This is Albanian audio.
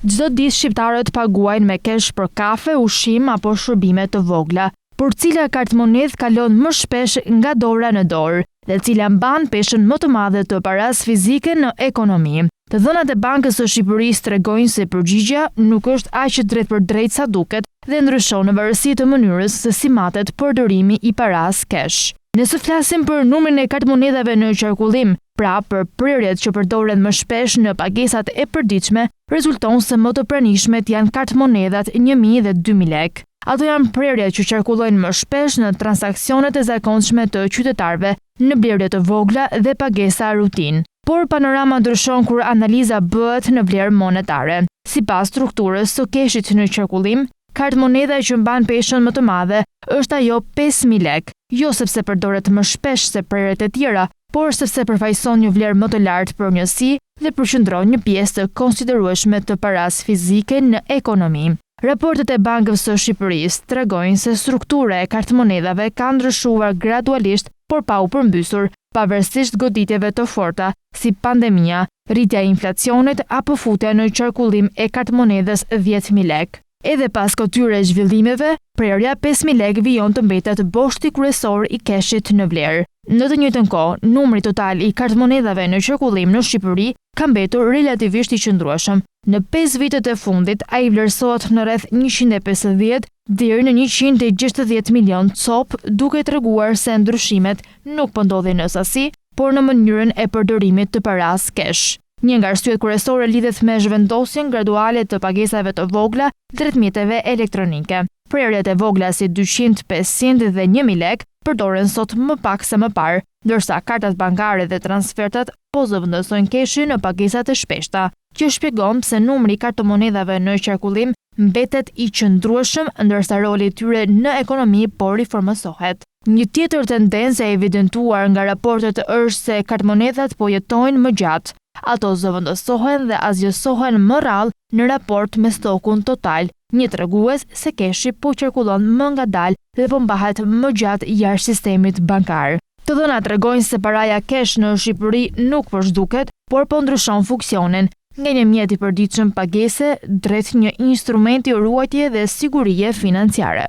Çdo ditë shqiptarët paguajnë me kesh për kafe, ushqim apo shërbime të vogla, por cila kartmonedhë kalon më shpesh nga dora në dorë dhe cila mban peshën më të madhe të paras fizike në ekonomi. Të dhënat e Bankës së Shqipërisë tregojnë se përgjigjja nuk është aq drejt për drejt sa duket dhe ndryshon në varësi të mënyrës se si matet përdorimi i paras kesh. Nëse flasim për numrin e kartmonedhave në qarkullim, pra për prerjet që përdoren më shpesh në pagesat e përditshme, rezulton se më të pranishmet janë kartmonedhat 1.000 dhe 2.000 lek. Ato janë prerjet që qarkullojnë më shpesh në transaksionet e zakonshme të qytetarëve, në blerje të vogla dhe pagesa rutinë. Por panorama ndryshon kur analiza bëhet në vlerë monetare. Sipas strukturës së keshit në qarkullim, kartmonedha që mban peshën më të madhe është ajo 5.000 lek, jo sepse përdoret më shpesh se prerjet e tjera, por sepse përfaqëson një vlerë më të lartë për njësi dhe përqendron një pjesë të konsiderueshme të paras fizike në ekonomi. Raportet e Bankës së Shqipërisë tregojnë se struktura e kartmonedhave ka ndryshuar gradualisht, por pa u përmbysur, pavarësisht goditjeve të forta si pandemia, rritja e inflacionit apo futja në qarkullim e kartmonedhës 10.000 lek. Edhe pas këtyre zhvillimeve, prerja 5.000 lek vijon të mbetet boshti kryesor i keshit në vlerë. Në të njëjtën kohë, numri total i kartmonedhave në qarkullim në Shqipëri ka mbetur relativisht i qëndrueshëm. Në 5 vitet e fundit, ai vlerësohet në rreth 150 deri në 160 milion copë, duke treguar se ndryshimet nuk po ndodhin në sasi, por në mënyrën e përdorimit të paras kesh. Një nga arsyet kryesore lidhet me zhvendosjen graduale të pagesave të vogla drejt mjeteve elektronike. Prerjet e vogla si 200, 500 dhe 1.000 lek përdoren sot më pak se më parë, ndërsa kartat bankare dhe transfertat po zëvendësojnë keshin në pagesat e shpeshta, që shpjegon pse numri i kartmonedhave në qarkullim mbetet i qëndrueshëm, ndërsa roli i tyre në ekonomi po riformosohet. Një tjetër tendencë e evidentuar nga raportet është se kartmonedhat po jetojnë më gjatë. Ato zëvendësohen dhe azgjësohen më rrallë në raport me stokun total, një tregues se keshi po qarkullon më ngadalë dhe po mbahet më gjatë jashtë sistemit bankar. Të dhënat tregojnë se paraja kesh në Shqipëri nuk po zhduket, por po ndryshon funksionin, nga një mjet i përditshëm pagese drejt një instrumenti ruajtje dhe sigurie financiare.